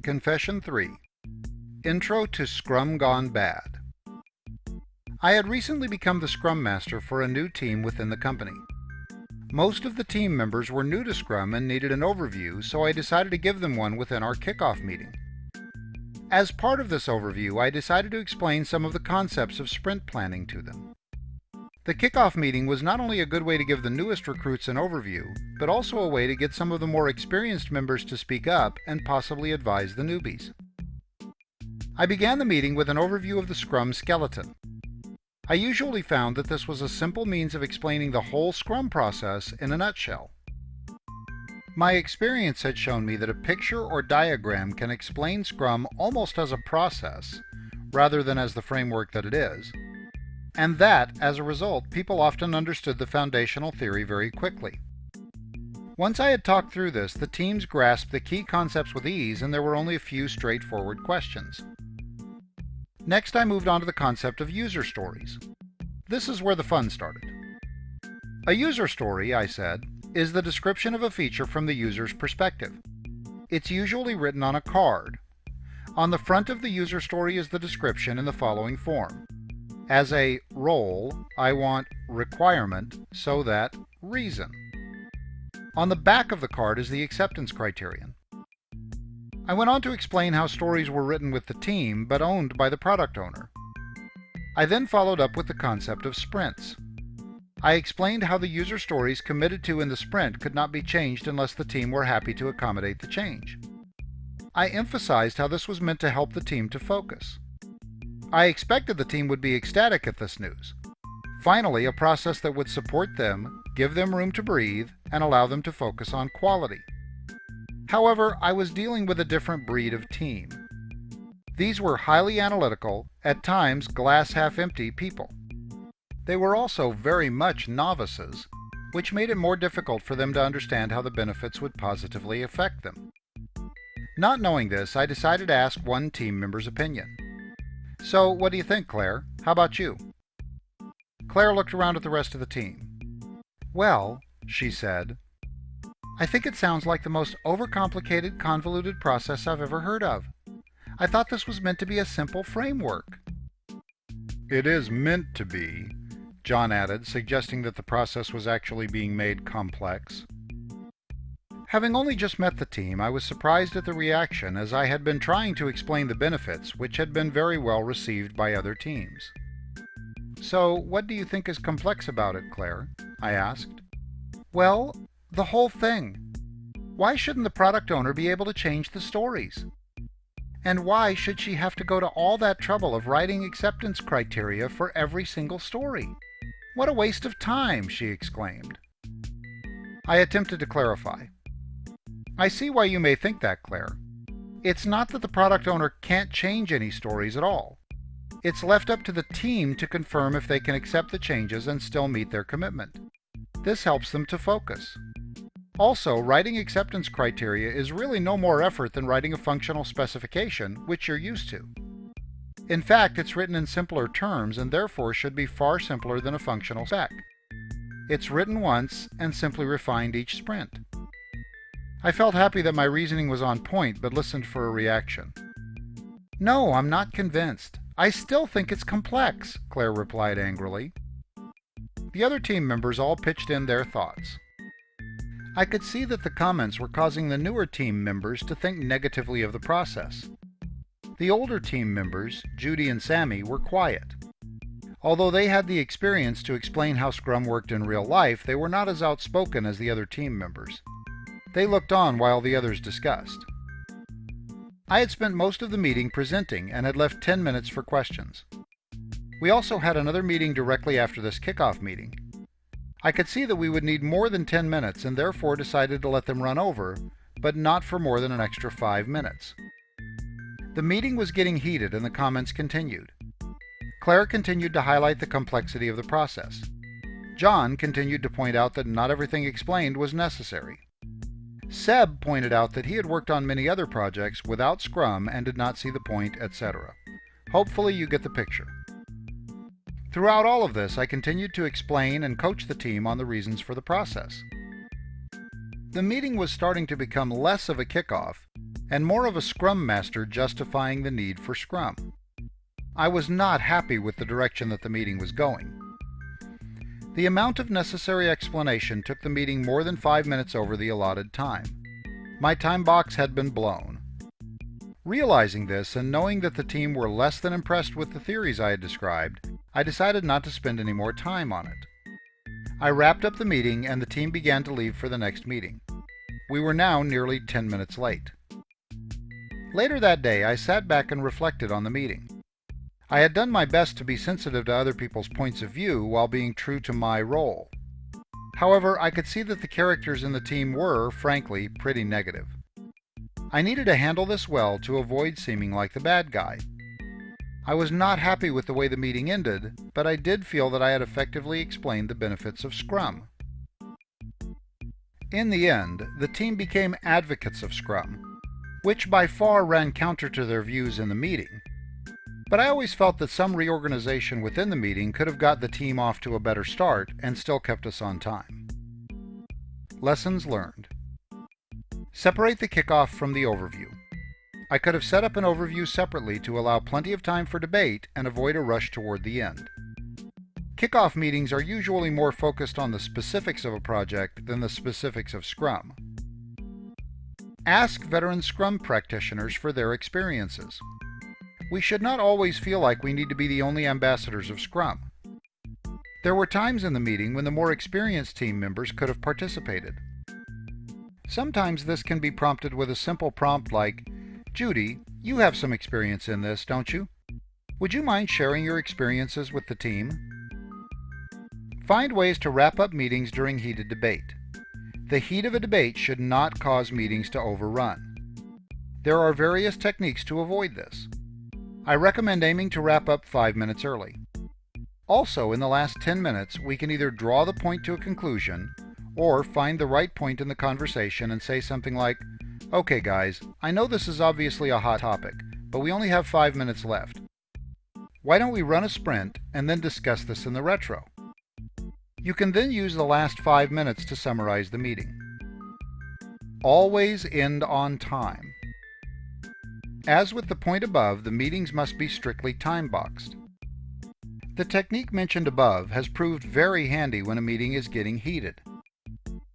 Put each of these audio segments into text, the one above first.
Confession 3. Intro to Scrum Gone Bad. I had recently become the Scrum Master for a new team within the company. Most of the team members were new to Scrum and needed an overview, so I decided to give them one within our kickoff meeting. As part of this overview, I decided to explain some of the concepts of sprint planning to them. The kickoff meeting was not only a good way to give the newest recruits an overview, but also a way to get some of the more experienced members to speak up and possibly advise the newbies. I began the meeting with an overview of the Scrum skeleton. I usually found that this was a simple means of explaining the whole Scrum process in a nutshell. My experience had shown me that a picture or diagram can explain Scrum almost as a process, rather than as the framework that it is, and that, as a result, people often understood the foundational theory very quickly. Once I had talked through this, the teams grasped the key concepts with ease, and there were only a few straightforward questions. Next, I moved on to the concept of user stories. This is where the fun started. A user story, I said, is the description of a feature from the user's perspective. It's usually written on a card. On the front of the user story is the description in the following form. As a role, I want requirement so that reason. On the back of the card is the acceptance criterion. I went on to explain how stories were written with the team, but owned by the product owner. I then followed up with the concept of sprints. I explained how the user stories committed to in the sprint could not be changed unless the team were happy to accommodate the change. I emphasized how this was meant to help the team to focus. I expected the team would be ecstatic at this news. Finally, a process that would support them, give them room to breathe, and allow them to focus on quality. However, I was dealing with a different breed of team. These were highly analytical, at times glass-half-empty people. They were also very much novices, which made it more difficult for them to understand how the benefits would positively affect them. Not knowing this, I decided to ask one team member's opinion. So, what do you think, Claire? How about you? Claire looked around at the rest of the team. Well, she said, I think it sounds like the most overcomplicated, convoluted process I've ever heard of. I thought this was meant to be a simple framework. It is meant to be, John added, suggesting that the process was actually being made complex. Having only just met the team, I was surprised at the reaction, as I had been trying to explain the benefits, which had been very well received by other teams. So, what do you think is complex about it, Claire? I asked. Well, the whole thing. Why shouldn't the product owner be able to change the stories? And why should she have to go to all that trouble of writing acceptance criteria for every single story? What a waste of time, she exclaimed. I attempted to clarify. I see why you may think that, Claire. It's not that the product owner can't change any stories at all. It's left up to the team to confirm if they can accept the changes and still meet their commitment. This helps them to focus. Also, writing acceptance criteria is really no more effort than writing a functional specification, which you're used to. In fact, it's written in simpler terms and therefore should be far simpler than a functional spec. It's written once and simply refined each sprint. I felt happy that my reasoning was on point, but listened for a reaction. No, I'm not convinced. I still think it's complex, Claire replied angrily. The other team members all pitched in their thoughts. I could see that the comments were causing the newer team members to think negatively of the process. The older team members, Judy and Sammy, were quiet. Although they had the experience to explain how Scrum worked in real life, they were not as outspoken as the other team members. They looked on while the others discussed. I had spent most of the meeting presenting and had left 10 minutes for questions. We also had another meeting directly after this kickoff meeting. I could see that we would need more than 10 minutes and therefore decided to let them run over, but not for more than an extra 5 minutes. The meeting was getting heated and the comments continued. Claire continued to highlight the complexity of the process. John continued to point out that not everything explained was necessary. Seb pointed out that he had worked on many other projects without Scrum and did not see the point, etc. Hopefully you get the picture. Throughout all of this, I continued to explain and coach the team on the reasons for the process. The meeting was starting to become less of a kickoff and more of a Scrum Master justifying the need for Scrum. I was not happy with the direction that the meeting was going. The amount of necessary explanation took the meeting more than 5 minutes over the allotted time. My time box had been blown. Realizing this and knowing that the team were less than impressed with the theories I had described, I decided not to spend any more time on it. I wrapped up the meeting and the team began to leave for the next meeting. We were now nearly 10 minutes late. Later that day, I sat back and reflected on the meeting. I had done my best to be sensitive to other people's points of view while being true to my role. However, I could see that the characters in the team were, frankly, pretty negative. I needed to handle this well to avoid seeming like the bad guy. I was not happy with the way the meeting ended, but I did feel that I had effectively explained the benefits of Scrum. In the end, the team became advocates of Scrum, which by far ran counter to their views in the meeting. But I always felt that some reorganization within the meeting could have got the team off to a better start and still kept us on time. Lessons learned. Separate the kickoff from the overview. I could have set up an overview separately to allow plenty of time for debate and avoid a rush toward the end. Kickoff meetings are usually more focused on the specifics of a project than the specifics of Scrum. Ask veteran Scrum practitioners for their experiences. We should not always feel like we need to be the only ambassadors of Scrum. There were times in the meeting when the more experienced team members could have participated. Sometimes this can be prompted with a simple prompt like, "Judy, you have some experience in this, don't you? Would you mind sharing your experiences with the team?" Find ways to wrap up meetings during heated debate. The heat of a debate should not cause meetings to overrun. There are various techniques to avoid this. I recommend aiming to wrap up 5 minutes early. Also, in the last 10 minutes, we can either draw the point to a conclusion or find the right point in the conversation and say something like, "Okay guys, I know this is obviously a hot topic, but we only have 5 minutes left. Why don't we run a sprint and then discuss this in the retro?" You can then use the last 5 minutes to summarize the meeting. Always end on time. As with the point above, the meetings must be strictly time-boxed. The technique mentioned above has proved very handy when a meeting is getting heated.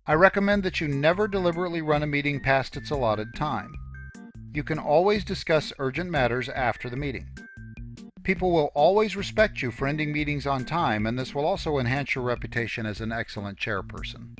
I recommend that you never deliberately run a meeting past its allotted time. You can always discuss urgent matters after the meeting. People will always respect you for ending meetings on time, and this will also enhance your reputation as an excellent chairperson.